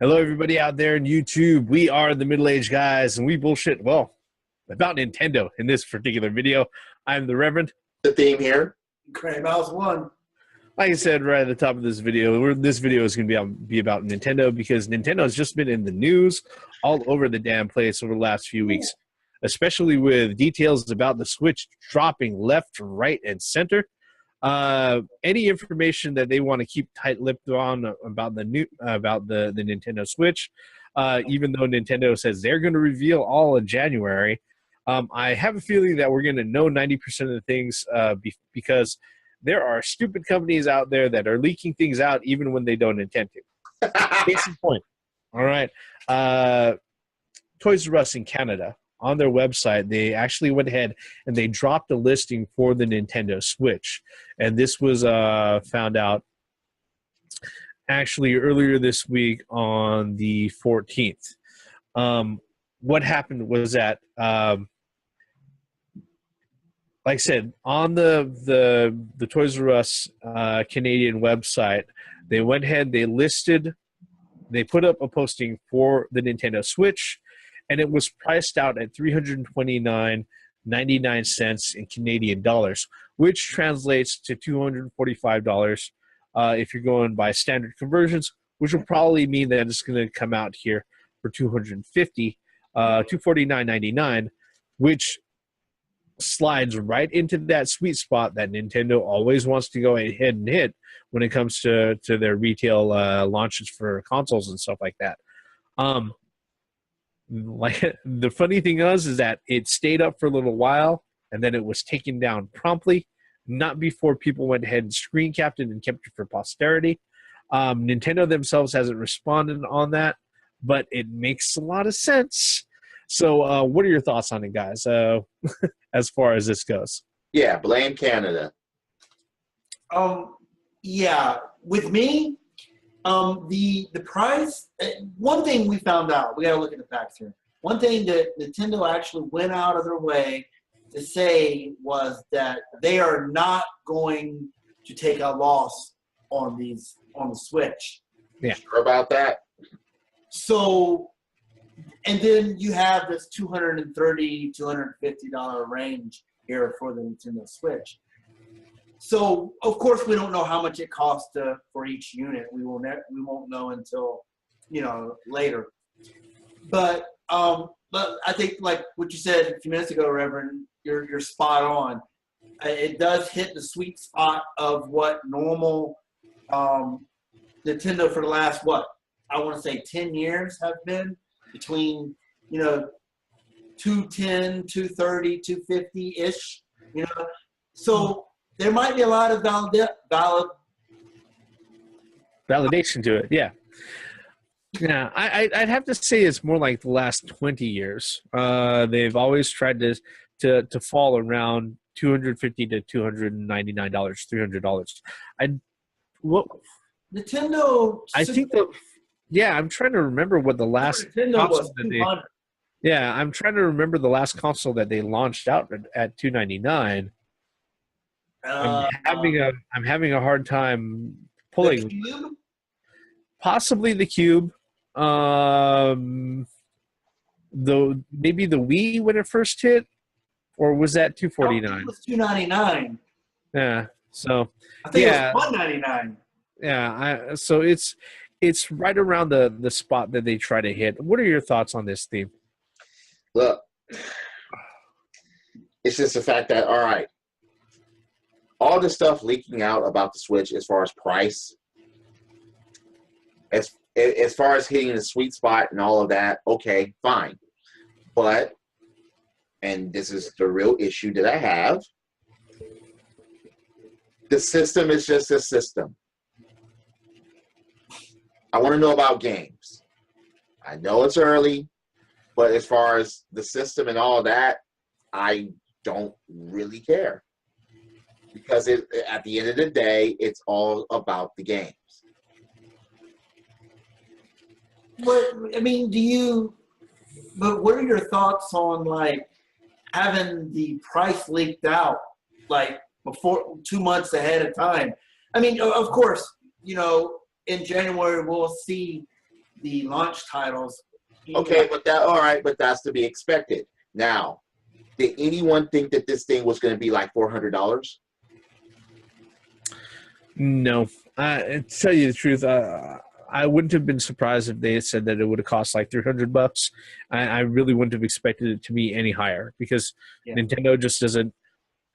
Hello, everybody out there in YouTube. We are the middle-aged guys, and we bullshit, well, about Nintendo in this particular video. I'm the Reverend. The theme here. Gray Mouse 1. Like I said right at the top of this video, this video is going to be about Nintendo because Nintendo has just been in the news all over the damn place over the last few weeks, especially with details about the Switch dropping left, right, and center. Any information that they want to keep tight-lipped on about the Nintendo Switch, even though Nintendo says they're going to reveal all in January. I have a feeling that we're going to know 90% of the things because there are stupid companies out there that are leaking things out even when they don't intend to. Case in point. All right. Toys R Us in Canada, on their website, they actually went ahead and they dropped a listing for the Nintendo Switch. And this was found out actually earlier this week on the 14th. What happened was that, like I said, on the Toys R Us Canadian website, they went ahead, they put up a posting for the Nintendo Switch, and it was priced out at $329.99 in Canadian dollars, which translates to $245 if you're going by standard conversions, which will probably mean that it's going to come out here for $249.99, which slides right into that sweet spot that Nintendo always wants to go ahead and hit when it comes to their retail launches for consoles and stuff like that. Like the funny thing is that it stayed up for a little while and then it was taken down promptly, not before people went ahead and screen capped it and kept it for posterity. Nintendo themselves hasn't responded on that, but it makes a lot of sense. So what are your thoughts on it, guys, as far as this goes? Yeah, blame Canada. Yeah, with me, the price, one thing we found out, we got to look at the facts here. One thing that Nintendo actually went out of their way to say was that they are not going to take a loss on the Switch. Yeah. Sure about that? So, and then you have this $230, $250 range here for the Nintendo Switch. So, of course, we don't know how much it costs for each unit. We won't know until, later. But I think, like what you said a few minutes ago, Reverend, you're spot on. It does hit the sweet spot of what normal Nintendo for the last, I want to say 10 years have been between, 210, 230, 250-ish, So there might be a lot of validation to it, yeah. Yeah, I'd have to say it's more like the last 20 years. They've always tried to fall around $250 to $299, $300. Nintendo. I think I'm trying to remember what the last console that they. Yeah, I'm trying to remember the last console that they launched out at $299. I'm having a hard time pulling. The Cube? Possibly the Cube. Maybe the Wii when it first hit, or was that $249? It was $299. Yeah. So I think it was $199. Yeah. So it's right around the spot that they try to hit. What are your thoughts on this theme? Look, it's just the fact that, all right, all the stuff leaking out about the Switch as far as price, as far as hitting the sweet spot and all of that, okay, fine. But, and this is the real issue that I have, the system is just a system. I want to know about games. I know it's early, but as far as the system and all that, I don't really care. Because at the end of the day, it's all about the games. But what are your thoughts on, having the price leaked out, before 2 months ahead of time? I mean, of course, in January we'll see the launch titles. Okay, but that's to be expected. Now, did anyone think that this thing was going to be like $400? No. To tell you the truth, I wouldn't have been surprised if they had said that it would have cost like $300. I really wouldn't have expected it to be any higher because Nintendo just doesn't.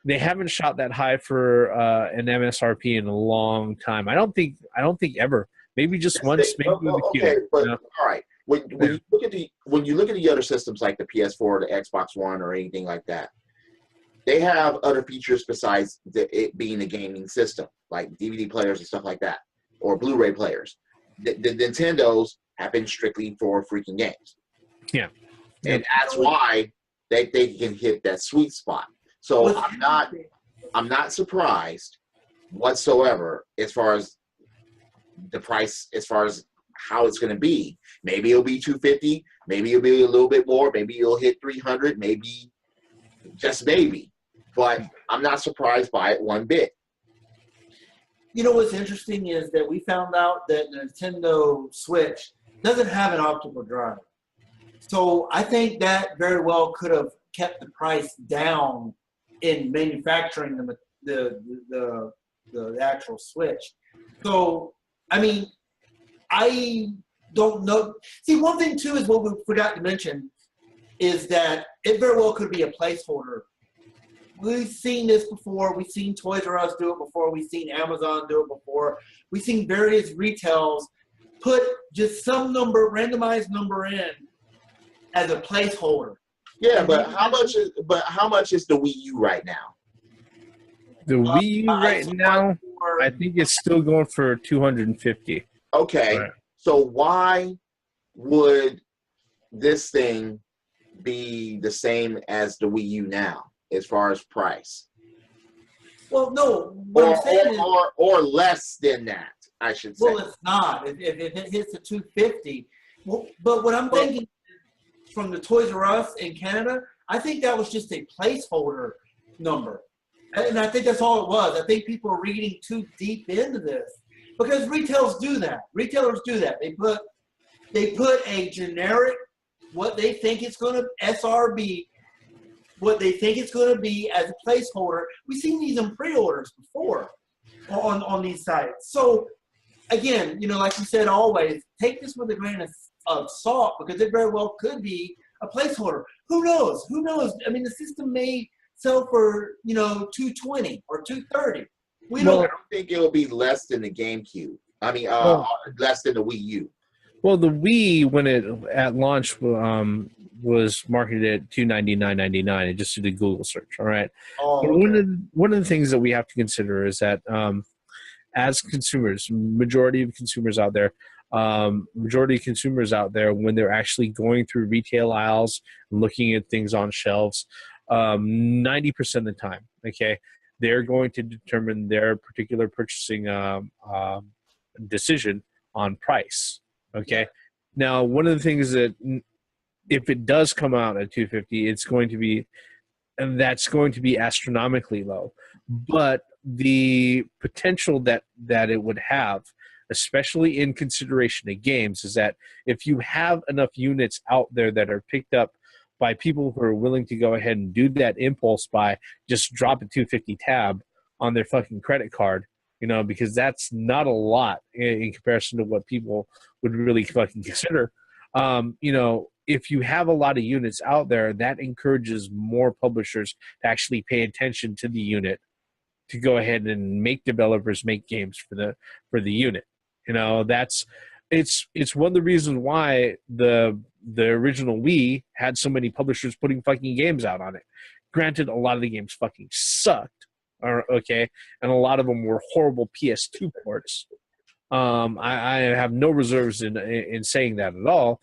They haven't shot that high for an MSRP in a long time. I don't think ever. Maybe just once. Maybe with the okay, Q. but You know? all right. When you look at the other systems like the PS4, the Xbox One, or anything like that, they have other features besides it being a gaming system, like DVD players and stuff like that, or Blu-ray players. The Nintendos have been strictly for freaking games. Yeah, and that's why they can hit that sweet spot. So I'm not surprised whatsoever as far as the price, as far as how it's going to be. Maybe it'll be $250, maybe it'll be a little bit more, maybe it'll hit $300, maybe just maybe. But I'm not surprised by it one bit. You know what's interesting is that we found out that the Nintendo Switch doesn't have an optical drive. So I think that very well could have kept the price down in manufacturing the actual Switch. So, I mean, I don't know. See, one thing, too, is what we forgot to mention is that it very well could be a placeholder. We've seen this before. We've seen Toys R Us do it before. We've seen Amazon do it before. We've seen various retails put just some number, randomized number in as a placeholder. Yeah, but how much is the Wii U right now? The Wii U right now, I think it's still going for $250. Okay, right. So why would this thing be the same as the Wii U now, as far as price? Well, no. Or less than that, I should say. Well, it's not. If it hits the $250, but what I'm thinking from the Toys R Us in Canada, I think that was just a placeholder number. And I think that's all it was. I think people are reading too deep into this because retailers do that. They put a generic, what they think it's going to SRB, what they think it's going to be as a placeholder. We've seen these in pre-orders before on these sites. So again, you know, like you said, always take this with a grain of salt because it very well could be a placeholder. Who knows? I mean, the system may sell for, you know, $220 or $230. I don't think it'll be less than the GameCube. I mean, less than the Wii U. Well, the Wii, when it at launch was marketed at $299.99, it just did a Google search. All right. Oh, okay. One of the things that we have to consider is that as consumers, majority of consumers out there, when they're actually going through retail aisles and looking at things on shelves, 90% of the time, okay, they're going to determine their particular purchasing decision on price. Okay. Now, one of the things that if it does come out at $250, it's going to be, and that's going to be astronomically low. But the potential that it would have, especially in consideration of games, is that if you have enough units out there that are picked up by people who are willing to go ahead and do that impulse buy, just drop a $250 tab on their fucking credit card, you know, because that's not a lot in comparison to what people would really fucking consider. You know, if you have a lot of units out there, that encourages more publishers to actually pay attention to the unit, to go ahead and make developers make games for the unit. You know, it's one of the reasons why the original Wii had so many publishers putting fucking games out on it. Granted, a lot of the games fucking sucked, okay, and a lot of them were horrible PS2 ports. I have no reserves in saying that at all.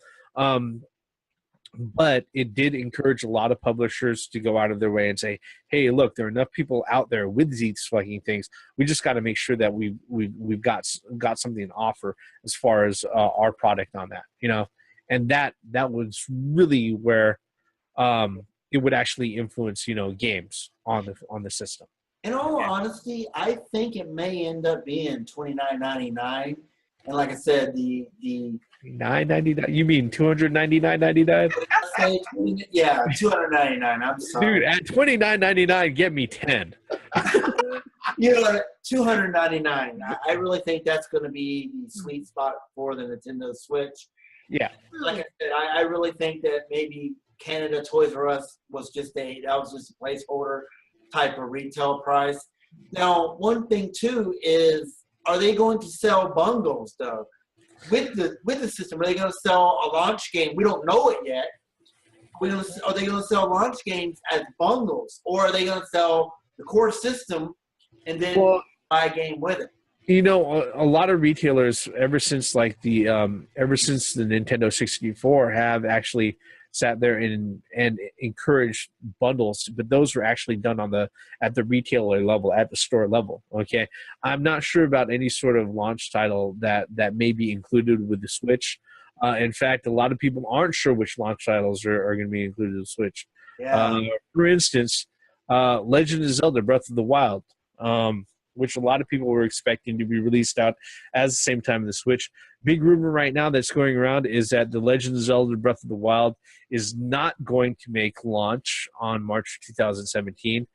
But it did encourage a lot of publishers to go out of their way and say, hey, look, there are enough people out there with these fucking things. We just got to make sure that we've got something to offer as far as our product on that, you know. And that was really where it would actually influence, you know, games on the system. In all honesty, I think it may end up being $29.99 And like I said, the $9.99. You mean $299.99? yeah, $299. I'm sorry, Dude, at $29.99, get me 10. you know, $299. I really think that's going to be the sweet spot for the Nintendo Switch. Yeah. Like I said, I really think that maybe Canada Toys R Us was just a placeholder type of retail price. Now, one thing too is, are they going to sell bundles though with the system? Are they going to sell a launch game? We don't know it yet. Are they going to sell launch games as bundles, or are they going to sell the core system and then buy a game with it? You know, a lot of retailers, ever since the Nintendo 64, have actually sat there and encouraged bundles, but those were actually done at the retailer level, at the store level. Okay, I'm not sure about any sort of launch title that may be included with the Switch. In fact, a lot of people aren't sure which launch titles are going to be included in the Switch. Yeah. For instance, Legend of Zelda: Breath of the Wild, which a lot of people were expecting to be released out at the same time as the Switch. Big rumor right now that's going around is that The Legend of Zelda: Breath of the Wild is not going to make launch on March 2017,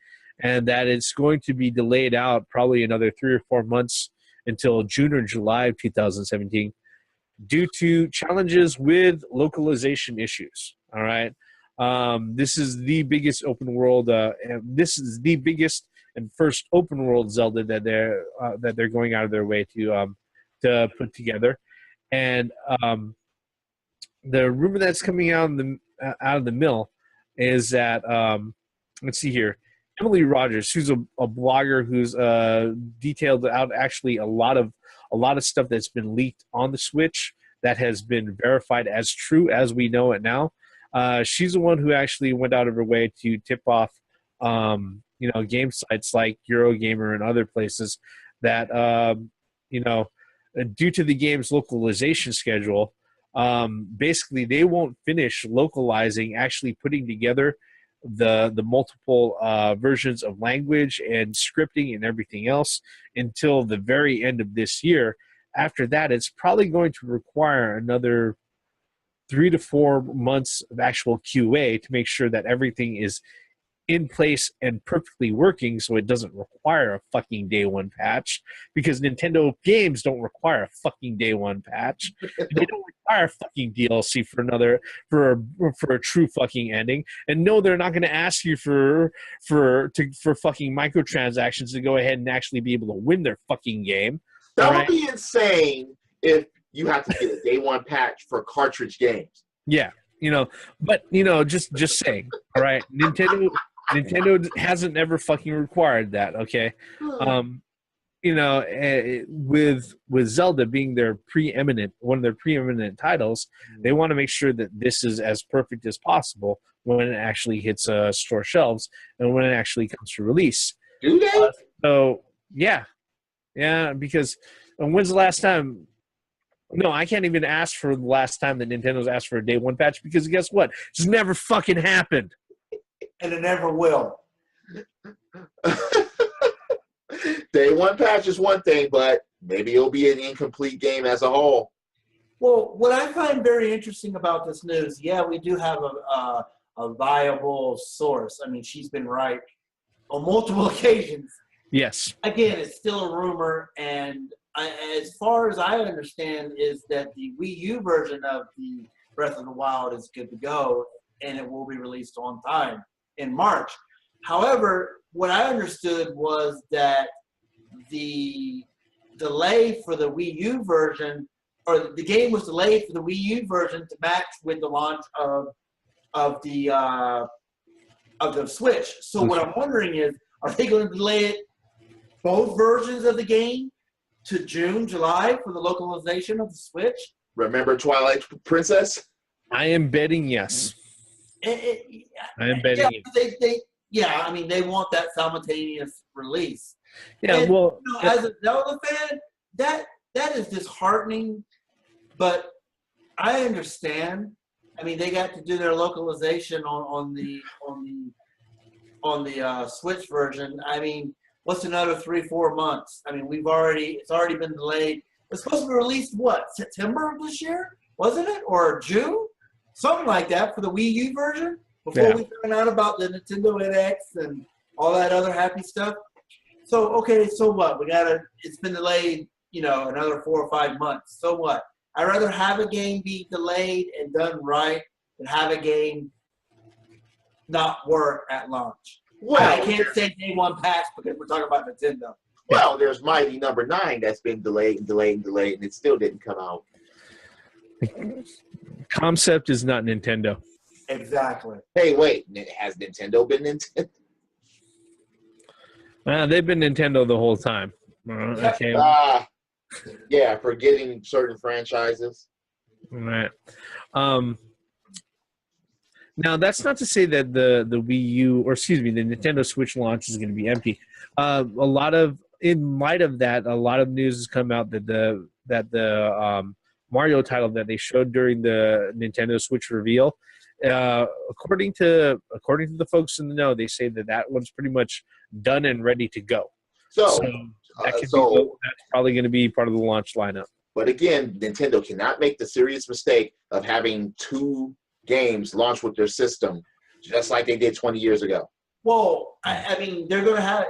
and that it's going to be delayed out probably another 3 or 4 months until June or July of 2017 due to challenges with localization issues. All right. This is the biggest open world, and this is the biggest and first open world Zelda that they're going out of their way to put together. And the rumor that's coming out of the mill is that let's see here, Emily Rogers, who's a blogger who's detailed out actually a lot of stuff that's been leaked on the Switch that has been verified as true as we know it now. She's the one who actually went out of her way to tip off game sites like Eurogamer and other places that due to the game's localization schedule, basically they won't finish localizing, actually putting together the multiple versions of language and scripting and everything else until the very end of this year. After that, it's probably going to require another 3 to 4 months of actual QA to make sure that everything is in place and perfectly working, so it doesn't require a fucking day one patch, because Nintendo games don't require a fucking day one patch. They don't require fucking DLC for a true fucking ending. And no, they're not going to ask you for fucking microtransactions to go ahead and actually be able to win their fucking game. That would be insane if you have to get a day one patch for cartridge games. Yeah, but just saying. All right, Nintendo hasn't ever fucking required that. Okay, with Zelda being one of their preeminent titles, they want to make sure that this is as perfect as possible when it actually hits store shelves and when it actually comes to release. Do they? So yeah, because when's the last time? No, I can't even ask for the last time that Nintendo's asked for a day one patch, because guess what? It's never fucking happened. And it never will. Day one patch is one thing, but maybe it'll be an incomplete game as a whole. Well, what I find very interesting about this news, we do have a viable source. I mean, she's been right on multiple occasions. Yes. Again, it's still a rumor, and as far as I understand, is that the Wii U version of the Breath of the Wild is good to go, and it will be released on time in March. However, what I understood was that the delay for the Wii U version, or the game was delayed for the Wii U version to match with the launch of the Switch. So what I'm wondering is, are they going to delay it, both versions of the game, to June, July for the localization of the Switch? Remember Twilight Princess? I am betting yes. I am betting yes. They want that simultaneous release. Yeah, and, well, as a Zelda fan, that is disheartening, but I understand. I mean, they got to do their localization on the Switch version. I mean, what's another 3-4 months? I mean, it's already been delayed was supposed to be released, what, September of this year? Wasn't it? Or June? Something like that for the Wii U version before we found out about the Nintendo NX and all that other happy stuff. So, okay, so what? It's been delayed, another 4 or 5 months. So what? I'd rather have a game be delayed and done right than have a game not work at launch. Well, I can't say day one patch because we're talking about Nintendo. Well, there's Mighty Number 9 that's been delayed, and it still didn't come out. Concept is not Nintendo. Exactly. Hey, wait. Has Nintendo been Nintendo? They've been Nintendo the whole time. Okay. Yeah, forgetting certain franchises. All right. Now, that's not to say that the Wii U, or excuse me, the Nintendo Switch launch is going to be empty. In light of that, a lot of news has come out that the Mario title that they showed during the Nintendo Switch reveal, according to the folks in the know, they say that one's pretty much done and ready to go. So that's probably going to be part of the launch lineup. But again, Nintendo cannot make the serious mistake of having 2 games launch with their system, just like they did 20 years ago. Well, I mean, they're going to have.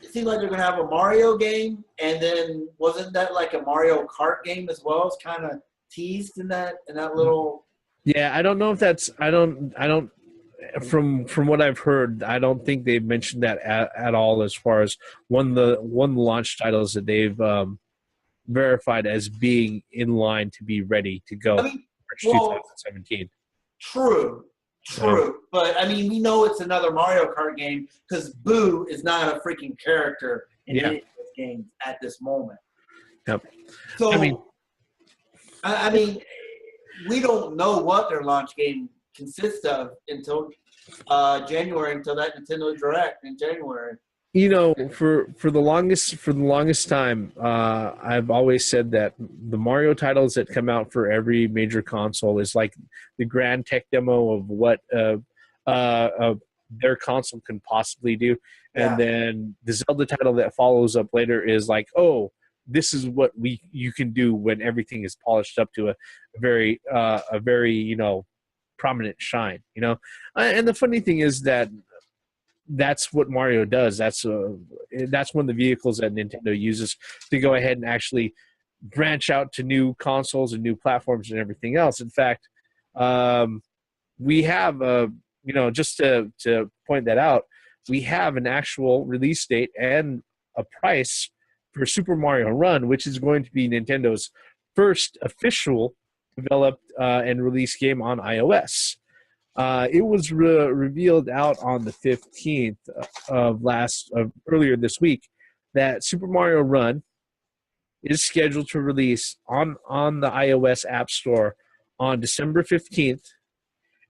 It seems like they're going to have a Mario game, and then wasn't that like a Mario Kart game as well? It's kind of teased in that little. Yeah, I don't know if that's. I don't. From what I've heard, I don't think they've mentioned that at all as far as one of the launch titles that they've verified as being in line to be ready to go. March 2017. True. But, I mean, we know it's another Mario Kart game because Boo is not a freaking character in any of those games at this moment. Yep. So, I mean, we don't know what their launch game consists of until January, until that Nintendo Direct in January. For the longest time, I've always said that the Mario titles that come out for every major console is like the grand tech demo of what their console can possibly do, and then the Zelda title that follows up later is like, oh, this is what you can do when everything is polished up to a very prominent shine. And the funny thing is that. That's what Mario does. That's one of the vehicles that Nintendo uses to go ahead and actually branch out to new consoles and new platforms and everything else. In fact, we have, just to point that out, we have an actual release date and a price for Super Mario Run, which is going to be Nintendo's first official developed and released game on iOS. It was revealed out on the 15th of earlier this week that Super Mario Run is scheduled to release on the iOS App Store on December 15th,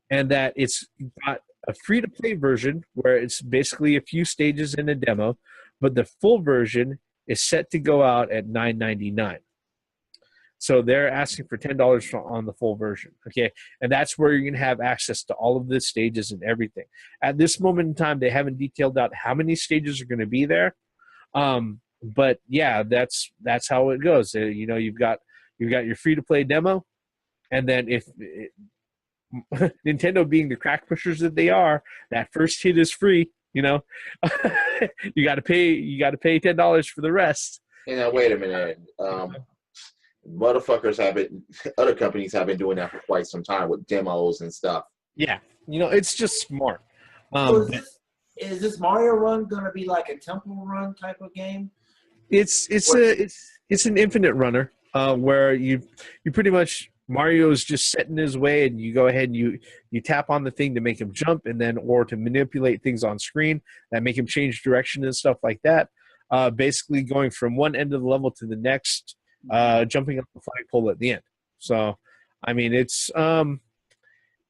and that it's got a free-to-play version where it's basically a few stages in a demo, but the full version is set to go out at $9.99. So they're asking for $10 on the full version, okay? And that's where you're going to have access to all of the stages and everything. At this moment in time, they haven't detailed out how many stages are going to be there. But yeah, that's how it goes. You've got your free-to-play demo, and then if Nintendo being the crack pushers that they are, that first hit is free. You got to pay $10 for the rest. Wait a minute. Other companies have been doing that for quite some time with demos and stuff. Yeah, it's just smart. So is this Mario Run going to be like a temple run type of game? It's an infinite runner where you pretty much Mario's just set in his way, and you go ahead and you tap on the thing to make him jump, and then or to manipulate things on screen that make him change direction and stuff like that. Basically, going from one end of the level to the next. Jumping up the flagpole at the end. So, I mean, it's an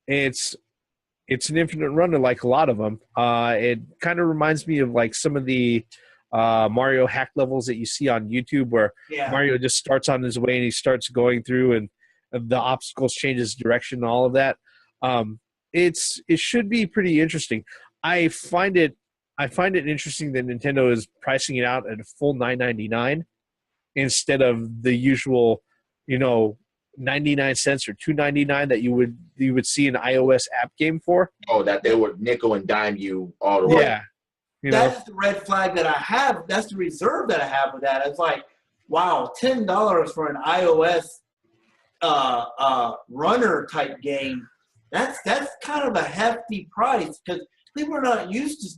infinite runner like a lot of them. It kind of reminds me of like some of the Mario hack levels that you see on YouTube where Mario just starts on his way and he starts going through and the obstacles changes direction and all of that. It should be pretty interesting. I find it interesting that Nintendo is pricing it out at a full $9.99. instead of the usual, 99 cents or $2.99 that you would see an iOS app game for. Oh, that they would nickel and dime you all the way. Yeah. That's the red flag that I have. That's the reserve that I have with that. It's like, wow, $10 for an iOS runner type game. That's kind of a hefty price because people are not used to,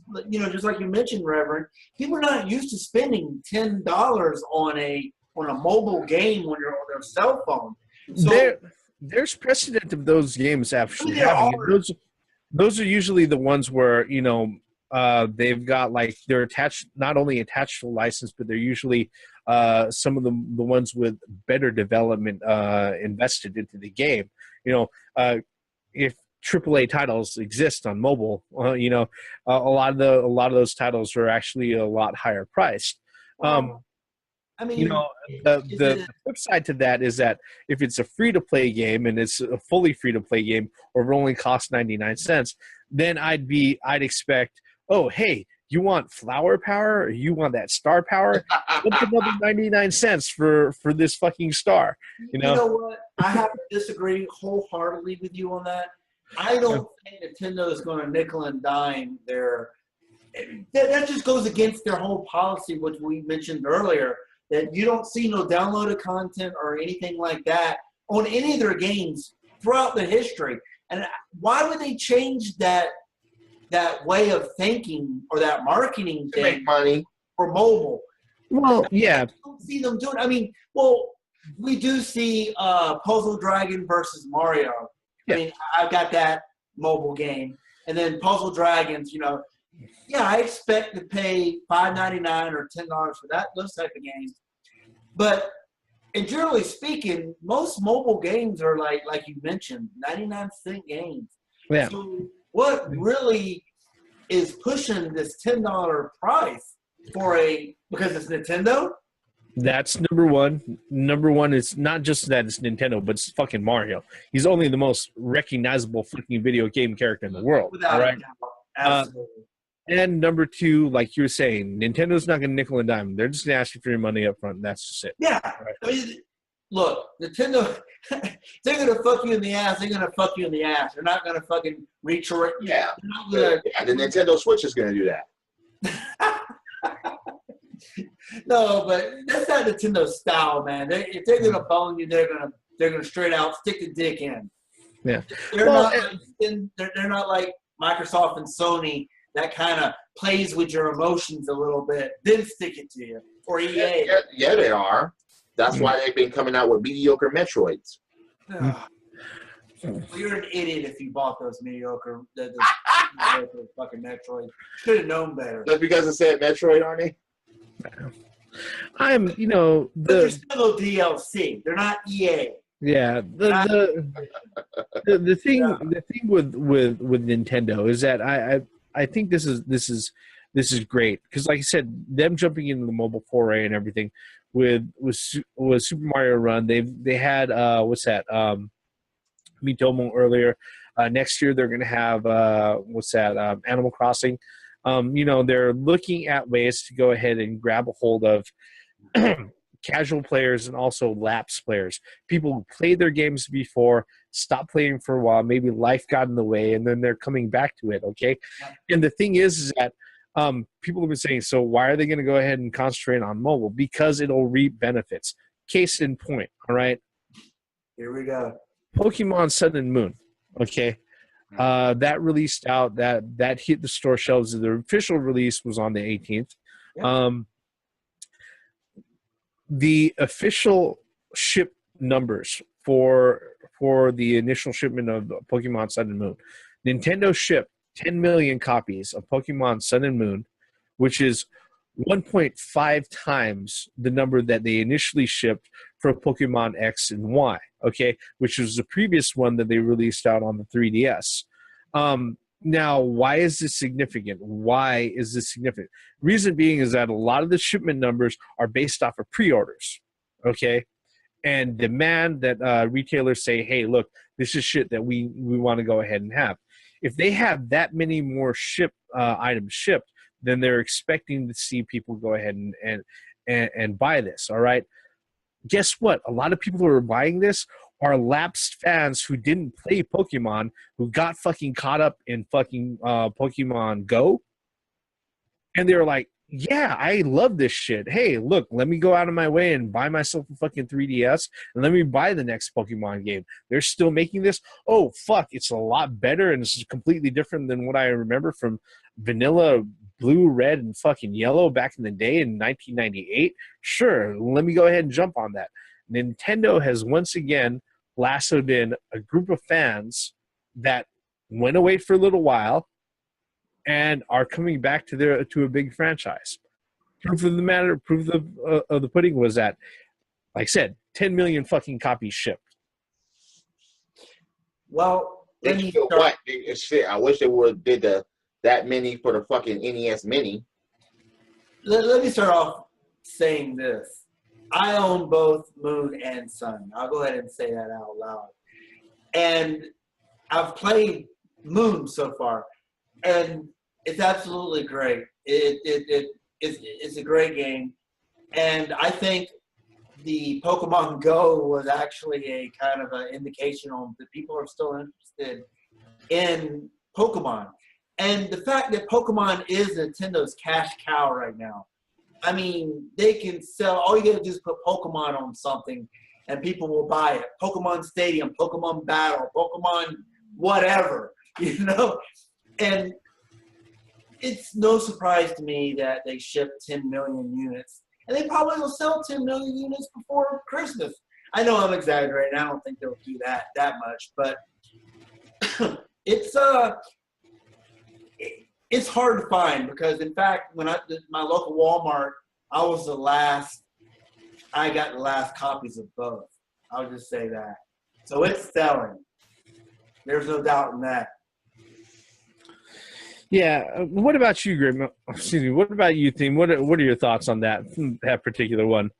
just like you mentioned, Reverend. People are not used to spending $10 on a mobile game when you're on their cell phone. So there's precedent of those games actually there having are. those are usually the ones where they've got they're attached, not only attached to a license, but they're usually some of the ones with better development invested into the game. If AAA titles exist on mobile, a lot of those titles are actually a lot higher priced. I mean, the flip side to that is that if it's a free-to-play game and it's a fully free-to-play game, or if it only costs 99 cents, then I'd expect, oh, hey, you want flower power or you want that star power? What's another 99 cents for this fucking star? You know what? I have to disagree wholeheartedly with you on that. I don't think Nintendo is going to nickel and dime their. That just goes against their whole policy, which we mentioned earlier, that you don't see no downloaded content or anything like that on any of their games throughout the history. And why would they change that way of thinking or that marketing To thing make money. for mobile? Well, yeah. I don't see them doing. I mean, we do see Puzzle Dragon versus Mario. Yeah. I mean, I've got that mobile game, and then Puzzle Dragons. I expect to pay $5.99 or $10 for those type of games. But and generally speaking, most mobile games are like you mentioned, 99-cent games. Yeah. So what really is pushing this $10 price because it's Nintendo? That's number one. Number one is not just that it's Nintendo, but it's fucking Mario. He's only the most recognizable fucking video game character in the world. Without all a right. doubt. Absolutely. And number two, like you were saying, Nintendo's not going to nickel and dime. They're just going to ask you for your money up front. And that's just it. Yeah. Right. I mean, look, Nintendo, they're going to fuck you in the ass. They're going to fuck you in the ass. They're not going to fucking reach or Yeah. Gonna, The Nintendo Switch is going to do that. No, but that's not Nintendo style, man. If they're going to bone you, they're going to straight out stick the dick in. Yeah. They're not like Microsoft and Sony that kind of plays with your emotions a little bit, then stick it to you. Or EA. Yeah, they are. That's why they've been coming out with mediocre Metroids. Well, you're an idiot if you bought those mediocre fucking Metroid. Should have known better. Just because it said Metroid on it? But they're still no DLC. They're not EA. Yeah, the thing with Nintendo is that I think this is great because, like I said, them jumping into the mobile foray and everything with Super Mario Run. They had Mitomo earlier. Next year they're going to have Animal Crossing. They're looking at ways to go ahead and grab a hold of casual players and also lapsed players, people who played their games before, stopped playing for a while, maybe life got in the way, and then they're coming back to it, okay? And the thing is that people have been saying, so why are they going to go ahead and concentrate on mobile? Because it'll reap benefits. Case in point, all right? Here we go. Pokemon Sun and Moon, okay? That released out, that hit the store shelves. The official release was on the 18th. Yep. The official ship numbers for the initial shipment of Pokemon Sun and Moon, Nintendo shipped 10 million copies of Pokemon Sun and Moon, which is 1.5 times the number that they initially shipped for Pokemon X and Y, okay, which was the previous one that they released out on the 3DS. Now, why is this significant? Why is this significant? Reason being is that a lot of the shipment numbers are based off of pre-orders, okay, and demand that retailers say, hey, look, this is shit that we want to go ahead and have. If they have that many more items shipped, then they're expecting to see people go ahead and buy this, all right? guess what? A lot of people who are buying this are lapsed fans who didn't play Pokemon, who got fucking caught up in fucking Pokemon Go. And they were like, yeah, I love this shit. Hey, look, let me go out of my way and buy myself a fucking 3DS and let me buy the next Pokemon game. They're still making this. Oh, fuck, it's a lot better and it's completely different than what I remember from vanilla blue, red, and fucking yellow back in the day in 1998. Sure, let me go ahead and jump on that. Nintendo has once again lassoed in a group of fans that went away for a little while and are coming back to a big franchise. Proof of the pudding was that, like I said, 10 million fucking copies shipped. Well, shit, I wish they would have did that many for the fucking NES Mini. Let me start off saying this. I own both Moon and Sun. I'll go ahead and say that out loud. And I've played Moon so far, and it's absolutely great. It's a great game, and I think the Pokemon Go was actually a kind of an indication on that people are still interested in Pokemon, and the fact that Pokemon is Nintendo's cash cow right now. I mean, they can sell. All you gotta do is put Pokemon on something, and people will buy it. Pokemon Stadium, Pokemon Battle, Pokemon whatever, you know, and it's no surprise to me that they shipped 10 million units. And they probably will sell 10 million units before Christmas. I know I'm exaggerating. I don't think they'll do that much. But it's hard to find because, in fact, when my local Walmart, I got the last copies of both. I'll just say that. So it's selling. There's no doubt in that. Yeah. What about you, Grim? Excuse me. What about you, Theme? What are your thoughts on that particular one?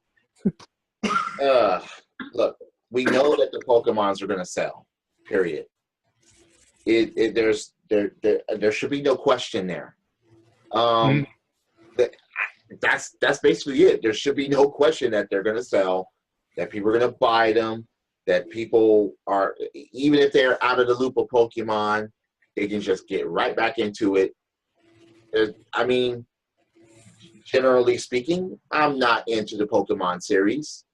Look, we know that the Pokemons are going to sell. Period. There should be no question there. That's basically it. There should be no question that they're going to sell, that people are going to buy them, that people are, even if they're out of the loop of Pokemon, they can just get right back into it. I mean, generally speaking, I'm not into the Pokemon series.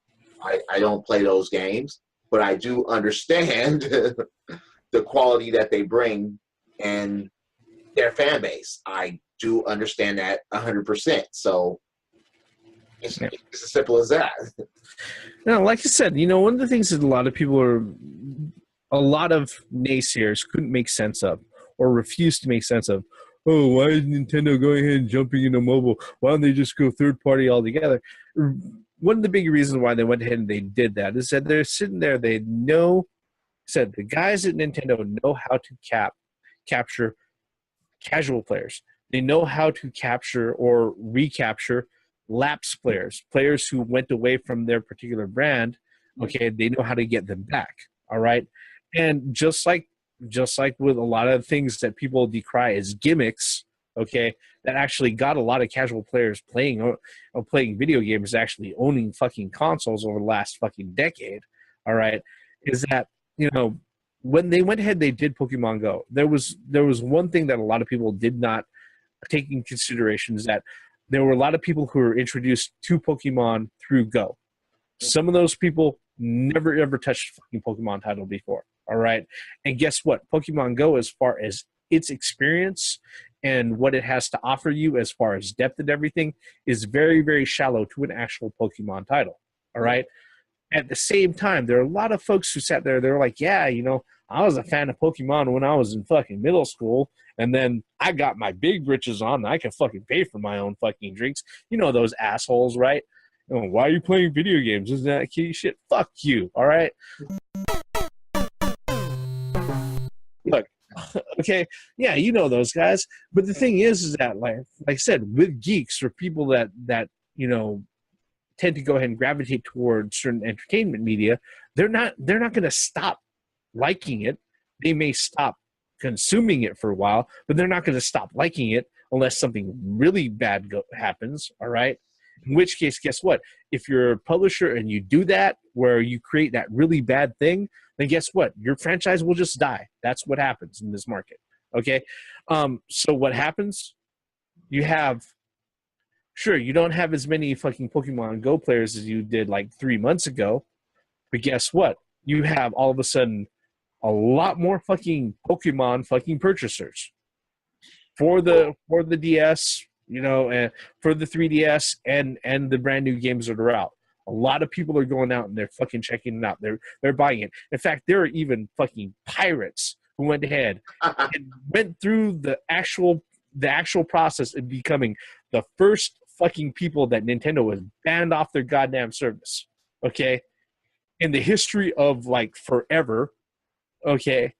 I don't play those games, but I do understand the quality that they bring and their fan base. I do understand that 100%. So it's as simple as that. No, like I said, one of the things that a lot of naysayers couldn't make sense of or refused to make sense of. Oh, why is Nintendo going ahead and jumping into mobile? Why don't they just go third party altogether? One of the big reasons why they went ahead and they did that is that they're sitting there, they know, said the guys at Nintendo know how to capture casual players. They know how to capture or recapture lapsed players who went away from their particular brand. Okay, they know how to get them back. All right, and just like with a lot of things that people decry as gimmicks, okay, that actually got a lot of casual players playing video games, actually owning fucking consoles over the last fucking decade. All right, is that when they went ahead, they did Pokemon Go. There was one thing that a lot of people did not take in consideration is that there were a lot of people who were introduced to Pokemon through Go. Some of those people never ever touched a fucking Pokemon title before. All right, and guess what? Pokemon Go, as far as its experience and what it has to offer you as far as depth and everything, is very, very shallow to an actual Pokemon title. All right. At the same time, there are a lot of folks who sat there, they're like, yeah, I was a fan of Pokemon when I was in fucking middle school, and then I got my big britches on, and I can fucking pay for my own fucking drinks. Those assholes, right? Why are you playing video games? Isn't that kitty shit? Fuck you, all right? Look, okay, yeah, those guys. But the thing is that, like I said, with geeks or people that tend to go ahead and gravitate towards certain entertainment media, they're not going to stop liking it. They may stop consuming it for a while, but they're not going to stop liking it unless something really bad happens. All right, In which case, guess what? If you're a publisher and you do that, where you create that really bad thing, then guess what? Your franchise will just die. That's what happens in this market. Okay? So what happens? You have, sure, you don't have as many fucking Pokemon Go players as you did like 3 months ago, but guess what? You have all of a sudden a lot more fucking Pokemon fucking purchasers for the DS, you know, and for the 3DS and the brand new games that are out. A lot of people are going out and they're fucking checking it out. They're buying it. In fact, there are even fucking pirates who went ahead and went through the actual process of becoming the first fucking people that Nintendo has banned off their goddamn service. Okay? In the history of like forever. Okay?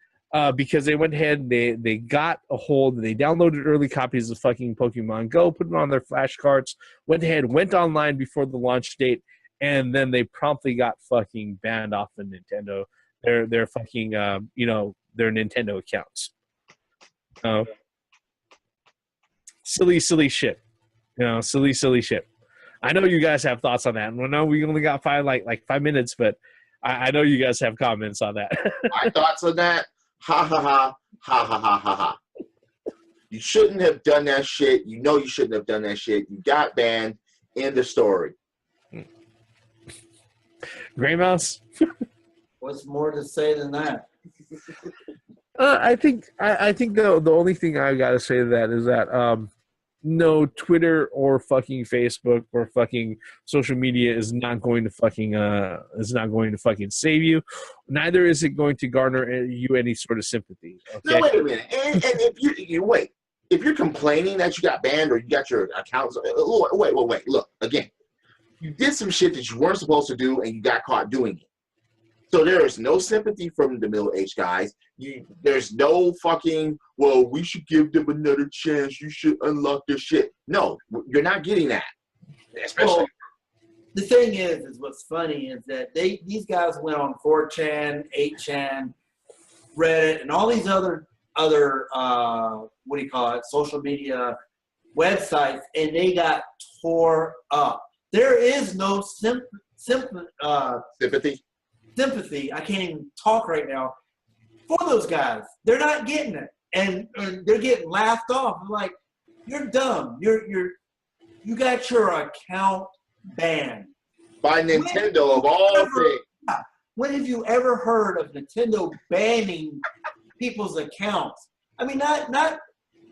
Because they went ahead and they got a hold, they downloaded early copies of fucking Pokemon Go, put it on their flashcards, went ahead, went online before the launch date, and then they promptly got fucking banned off of Nintendo, their fucking, you know, their Nintendo accounts. Silly shit. You know, silly shit. I know you guys have thoughts on that. And I know we only got 5 minutes, but I know you guys have comments on that. My thoughts on that? Ha ha ha ha ha ha ha ha. You shouldn't have done that shit. You know you shouldn't have done that shit. You got banned. End of story. Gray Mouse? What's more to say than that? I think the only thing I gotta say to that is that no, Twitter or fucking Facebook or fucking social media is not going to fucking save you. Neither is it going to garner you any sort of sympathy. Okay? No, wait a minute. And if you're complaining that you got banned or you got your accounts, wait. Look, again, you did some shit that you weren't supposed to do and you got caught doing it. So there is no sympathy from the middle-aged guys. There's no fucking, well, we should give them another chance. You should unlock their shit. No, you're not getting that. Especially. Well, the thing is what's funny is that these guys went on 4chan, 8chan, Reddit, and all these other social media websites, and they got tore up. There is no sympathy. I can't even talk right now for those guys. They're not getting it, and they're getting laughed off. I'm like, you're dumb. You got your account banned by Nintendo of all things. When have you ever heard of Nintendo banning people's accounts? I mean, not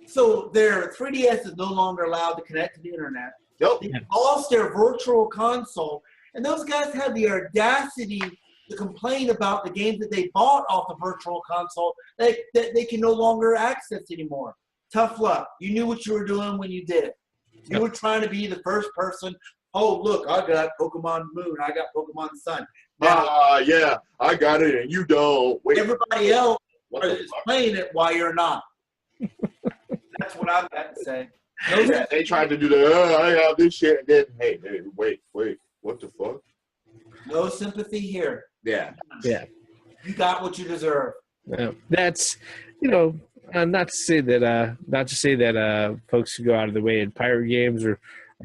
so their 3DS is no longer allowed to connect to the internet. Nope. They lost their virtual console, and those guys had the audacity to complain about the games that they bought off the virtual console that they can no longer access anymore. Tough luck. You knew what you were doing when you did it. You were trying to be the first person. Oh, look, I got Pokemon Moon. I got Pokemon Sun. Yeah, I got it and you don't. Wait, everybody else is playing it while you're not. That's what I've got to say. Yeah, they tried to do the, I have this shit, and then, hey, wait, what the fuck? No sympathy here. Yeah. You got what you deserve. That's, you know, not to say that folks who go out of the way and pirate games are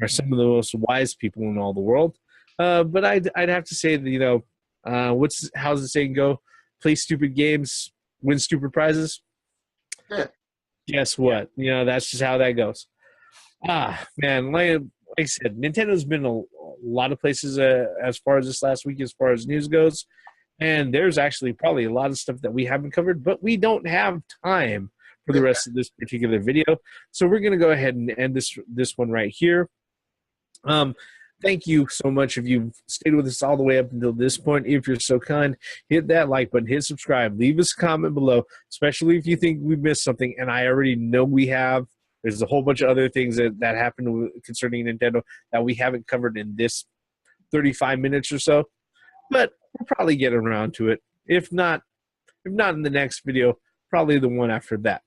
some of the most wise people in all the world. But I'd have to say that, you know, how's the saying go? Play stupid games, win stupid prizes. Yeah. Guess what? You know, that's just how that goes. Man, like I said, Nintendo's been a lot of places as far as this last week, as far as news goes. And there's actually probably a lot of stuff that we haven't covered, but we don't have time for the rest of this particular video. So we're going to go ahead and end this one right here. Thank you so much if you've stayed with us all the way up until this point. If you're so kind, hit that like button, hit subscribe, leave us a comment below, especially if you think we missed something, and I already know we have. There's a whole bunch of other things that happened concerning Nintendo that we haven't covered in this 35 minutes or so, but we'll probably get around to it. If not in the next video, probably the one after that.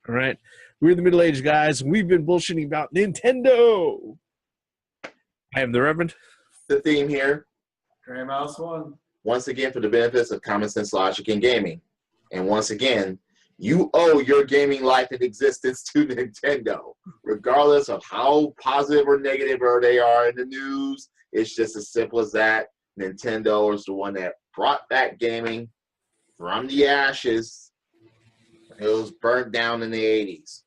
All right? We're the middle-aged guys. We've been bullshitting about Nintendo. I am the Reverend. The theme here. Gray Mouse 1. Once again, for the benefits of common sense, logic, and gaming. And once again, You owe your gaming life and existence to Nintendo, regardless of how positive or negative they are in the news. It's just as simple as that. Nintendo is the one that brought back gaming from the ashes. It was burnt down in the 80s.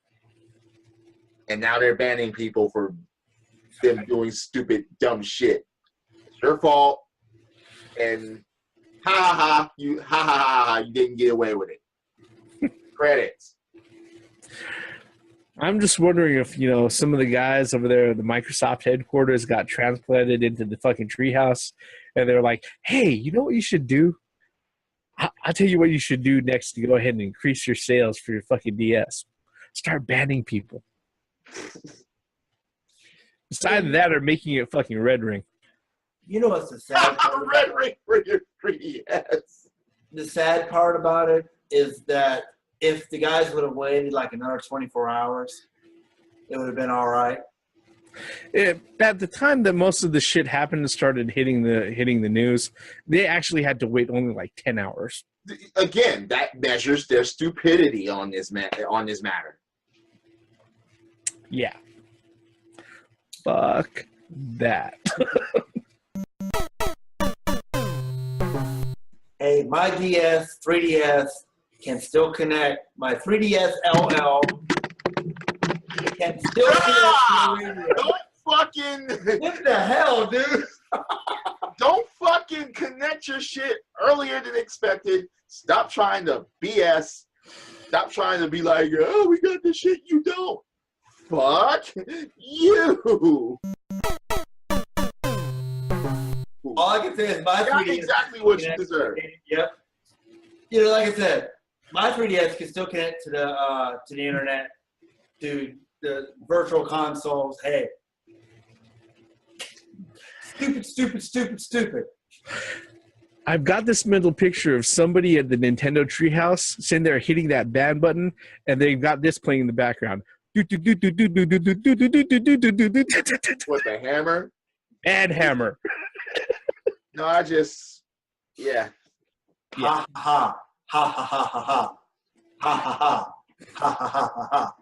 And now they're banning people for them doing stupid, dumb shit. It's your fault. And you didn't get away with it. Credits. I'm just wondering if, some of the guys over there at the Microsoft headquarters got transplanted into the fucking treehouse, and they're like, hey, you know what you should do? I'll tell you what you should do next to go ahead and increase your sales for your fucking DS. Start banning people. Besides that, or making it fucking red ring. You know what's the sad part? Red ring for your 3DS. The sad part about it is that if the guys would have waited like another 24 hours, it would have been all right. At the time that most of the shit happened and started hitting the news, they actually had to wait only like 10 hours. Again, that measures their stupidity on this matter. Yeah. Fuck that. Hey, my DS, 3DS can still connect. My 3DS LL can still connect to the radio. Don't fucking... What the hell, dude? Don't fucking connect your shit earlier than expected. Stop trying to BS. Stop trying to be like, oh, we got the shit you don't. Fuck you. All I can say is my 3DS... That's exactly what you deserve. Yep. Like I said, my 3DS can still connect to the internet, to the virtual consoles. Hey. Stupid. I've got this mental picture of somebody at the Nintendo treehouse sitting there hitting that ban button, and they've got this playing in the background. With the hammer? And hammer. No, yeah. Ha ha ha ha ha ha ha ha ha ha ha ha ha ha ha.